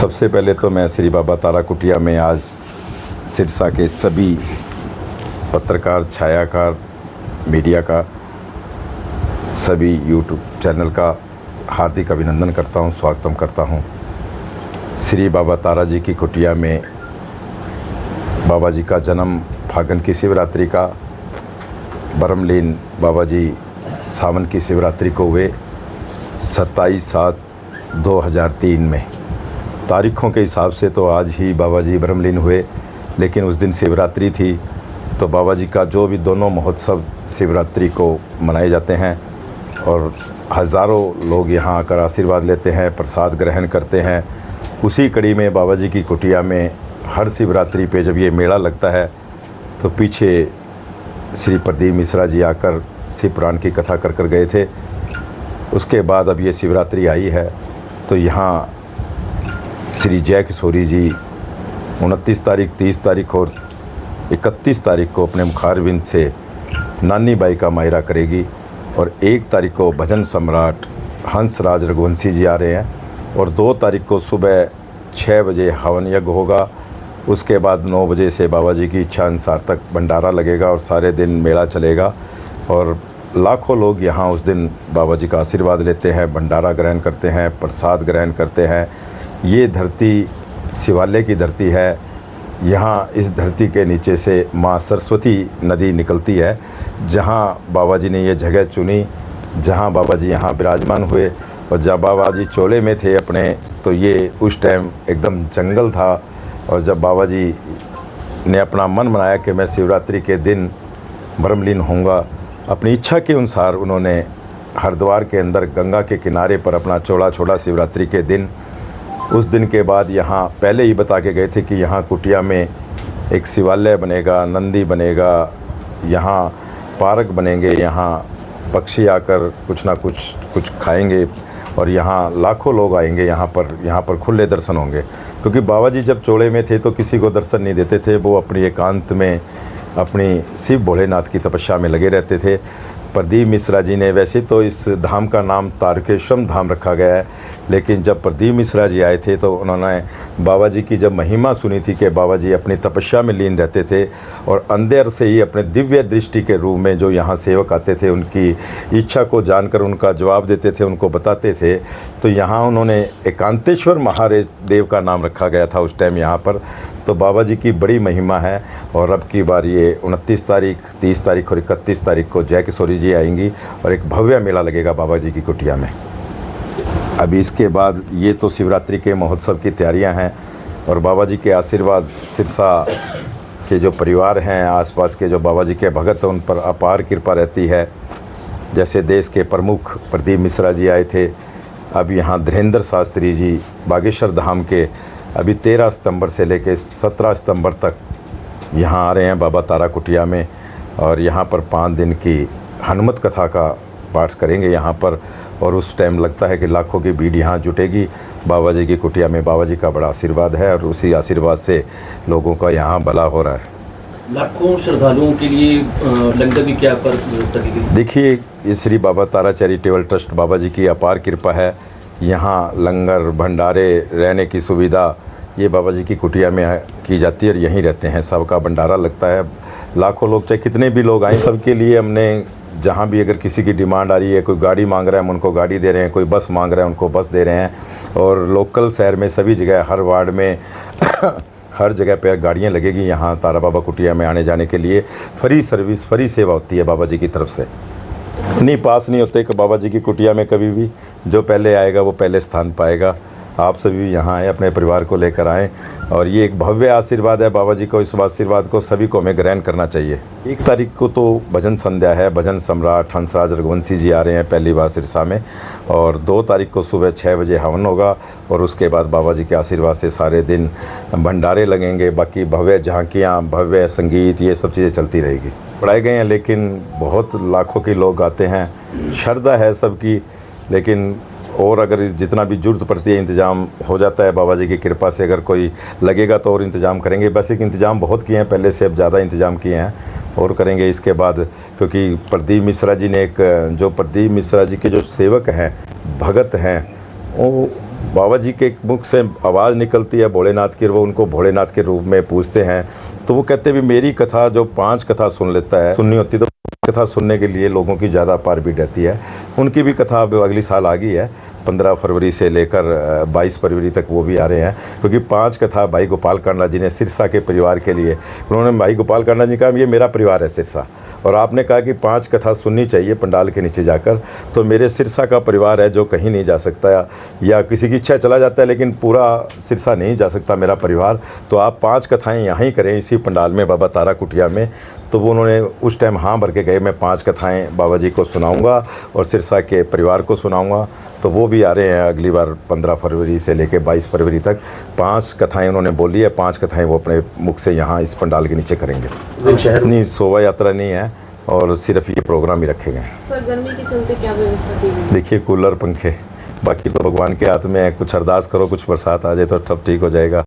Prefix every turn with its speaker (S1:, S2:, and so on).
S1: सबसे पहले तो मैं श्री बाबा तारा कुटिया में आज सिरसा के सभी पत्रकार, छायाकार, मीडिया का, सभी यूट्यूब चैनल का हार्दिक अभिनंदन करता हूं, स्वागतम करता हूं। श्री बाबा तारा जी की कुटिया में बाबा जी का जन्म फागन की शिवरात्रि का, ब्रह्मलीन बाबा जी सावन की शिवरात्रि को हुए 27/7/2003 में। तारीख़ों के हिसाब से तो आज ही बाबा जी ब्रह्मलीन हुए, लेकिन उस दिन शिवरात्रि थी, तो बाबा जी का जो भी दोनों महोत्सव शिवरात्रि को मनाए जाते हैं और हज़ारों लोग यहाँ आकर आशीर्वाद लेते हैं, प्रसाद ग्रहण करते हैं। उसी कड़ी में बाबा जी की कुटिया में हर शिवरात्रि पे जब ये मेला लगता है तो पीछे श्री प्रदीप मिश्रा जी आकर शिव पुराण की कथा कर गए थे। उसके बाद अब ये शिवरात्रि आई है तो यहाँ श्री जय किशोरी जी 29 तारीख, 30 तारीख और 31 तारीख को अपने मुखारविंद से नानी बाई का मायरा करेगी और 1 तारीख को भजन सम्राट हंसराज रघुवंशी जी आ रहे हैं और 2 तारीख को सुबह 6 बजे हवन यज्ञ होगा। उसके बाद 9 बजे से बाबा जी की इच्छा अनुसार तक भंडारा लगेगा और सारे दिन मेला चलेगा और लाखों लोग यहाँ उस दिन बाबा जी का आशीर्वाद लेते हैं, भंडारा ग्रहण करते हैं, प्रसाद ग्रहण करते हैं। ये धरती शिवालय की धरती है। यहाँ इस धरती के नीचे से माँ सरस्वती नदी निकलती है। जहाँ बाबा जी ने ये जगह चुनी, जहाँ बाबा जी यहाँ विराजमान हुए और जब बाबा जी चोले में थे अपने, तो ये उस टाइम एकदम जंगल था। और जब बाबा जी ने अपना मन बनाया कि मैं शिवरात्रि के दिन ब्रह्मलीन होऊंगा, अपनी इच्छा के अनुसार उन्होंने हरिद्वार के अंदर गंगा के किनारे पर अपना चोला छोड़ा शिवरात्रि के दिन। उस दिन के बाद यहाँ पहले ही बता के गए थे कि यहाँ कुटिया में एक शिवालय बनेगा, नंदी बनेगा, यहाँ पार्क बनेंगे, यहाँ पक्षी आकर कुछ ना कुछ खाएंगे और यहाँ लाखों लोग आएंगे। यहाँ पर खुले दर्शन होंगे, क्योंकि बाबा जी जब चोले में थे तो किसी को दर्शन नहीं देते थे। वो अपनी एकांत में अपनी शिव भोलेनाथ की तपस्या में लगे रहते थे। प्रदीप मिश्रा जी ने, वैसे तो इस धाम का नाम तारकेश्वर धाम रखा गया है, लेकिन जब प्रदीप मिश्रा जी आए थे तो उन्होंने बाबा जी की जब महिमा सुनी थी कि बाबा जी अपनी तपस्या में लीन रहते थे और अंदर से ही अपने दिव्य दृष्टि के रूप में जो यहाँ सेवक आते थे उनकी इच्छा को जानकर उनका जवाब देते थे, उनको बताते थे, तो यहाँ उन्होंने एकांतेश्वर महादेव का नाम रखा गया था उस टाइम यहाँ पर। तो बाबा जी की बड़ी महिमा है। और अब की बार ये 29 तारीख, 30 तारीख और 31 तारीख को जय किशोरी जी आएंगी और एक भव्य मेला लगेगा बाबा जी की कुटिया में। अभी इसके बाद ये तो शिवरात्रि के महोत्सव की तैयारियां हैं और बाबा जी के आशीर्वाद, सिरसा के जो परिवार हैं, आसपास के जो बाबा जी के भगत हैं, उन पर अपार कृपा रहती है। जैसे देश के प्रमुख प्रदीप मिश्रा जी आए थे, अब यहाँ धीरेन्द्र शास्त्री जी बागेश्वर धाम के अभी 13 सितंबर से लेकर 17 सितंबर तक यहाँ आ रहे हैं बाबा तारा कुटिया में और यहाँ पर 5 दिन की हनुमत कथा का पाठ करेंगे यहाँ पर। और उस टाइम लगता है कि लाखों की भीड़ यहाँ जुटेगी बाबा जी की कुटिया में। बाबा जी का बड़ा आशीर्वाद है और उसी आशीर्वाद से लोगों का यहाँ भला हो रहा है।
S2: लाखों श्रद्धालुओं के लिए लंगर की क्या पर व्यवस्था की गई? देखिए,
S1: ये श्री बाबा तारा चैरिटेबल ट्रस्ट बाबा जी की अपार कृपा है। यहाँ लंगर, भंडारे, रहने की सुविधा ये बाबा जी की कुटिया में की जाती है और यहीं रहते हैं। सबका भंडारा लगता है। लाखों लोग, चाहे कितने भी लोग आए, सबके लिए हमने, जहाँ भी अगर किसी की डिमांड आ रही है, कोई गाड़ी मांग रहा है हम उनको गाड़ी दे रहे हैं, कोई बस मांग रहा है उनको बस दे रहे हैं। और लोकल शहर में सभी जगह, हर वार्ड में हर जगह पे गाड़ियाँ लगेगी यहाँ तारा बाबा कुटिया में आने जाने के लिए। फ्री सर्विस, फ्री सेवा होती है बाबा जी की तरफ से। नहीं पास नहीं होते कि बाबा जी की कुटिया में कभी भी जो पहले आएगा वो पहले स्थान पाएगा। आप सभी यहाँ आएँ, अपने परिवार को लेकर आएँ और ये एक भव्य आशीर्वाद है बाबा जी को। इस आशीर्वाद को सभी को हमें ग्रहण करना चाहिए। 1 तारीख को तो भजन संध्या है, भजन सम्राट हंसराज रघुवंशी जी आ रहे हैं पहली बार सिरसा में और 2 तारीख को सुबह 6 बजे हवन होगा और उसके बाद बाबा जी के आशीर्वाद से सारे दिन भंडारे लगेंगे। बाकी भव्य झांकियाँ, भव्य संगीत, ये सब चीज़ें चलती रहेगी। पढ़ाए गए हैं, लेकिन बहुत लाखों के लोग आते हैं, श्रद्धा है सबकी। लेकिन और अगर जितना भी ज़रूरत पड़ती है इंतज़ाम हो जाता है बाबा जी की कृपा से। अगर कोई लगेगा तो और इंतज़ाम करेंगे। वैसे कि इंतज़ाम बहुत किए हैं पहले से, अब ज़्यादा इंतज़ाम किए हैं और करेंगे इसके बाद। क्योंकि प्रदीप मिश्रा जी ने जो प्रदीप मिश्रा जी के जो सेवक हैं, भगत हैं, वो बाबा जी के मुख से आवाज़ निकलती है भोलेनाथ की, वो उनको भोलेनाथ के रूप में पूछते हैं, तो वो कहते भी मेरी कथा जो 5 कथा सुन लेता है, सुननी होती तो कथा सुनने के लिए लोगों की ज़्यादा पारबीट रहती है। उनकी भी कथा अब अगली साल आ गई है, 15 फरवरी से लेकर 22 फरवरी तक वो भी आ रहे हैं, क्योंकि 5 कथा भाई गोपाल कांडा जी ने सिरसा के परिवार के लिए, उन्होंने भाई गोपाल कांडा जी कहा ये मेरा परिवार है सिरसा, और आपने कहा कि 5 कथा सुननी चाहिए पंडाल के नीचे जाकर, तो मेरे सिरसा का परिवार है जो कहीं नहीं जा सकता, या किसी की इच्छा चला जाता है लेकिन पूरा सिरसा नहीं जा सकता मेरा परिवार, तो आप 5 कथाएं यहाँ ही करें इसी पंडाल में बाबा तारा कुटिया में। तो वो उन्होंने उस टाइम हाँ भर के गए, मैं 5 कथाएं बाबा जी को सुनाऊंगा और सिरसा के परिवार को सुनाऊंगा। तो वो भी आ रहे हैं अगली बार 15 फरवरी से लेकर 22 फरवरी तक। 5 कथाएं उन्होंने बोली है, 5 कथाएं वो अपने मुख से यहाँ इस पंडाल के नीचे करेंगे।
S3: शहर
S1: नहीं, शोभा यात्रा नहीं है और सिर्फ ये प्रोग्राम ही रखे गए हैं।
S4: सर गर्मी के चलते क्या व्यवस्था की गई?
S1: देखिए कूलर पंखे, बाकी तो भगवान के हाथ में है, कुछ अरदास करो कुछ बरसात आ जाए तो सब ठीक हो जाएगा।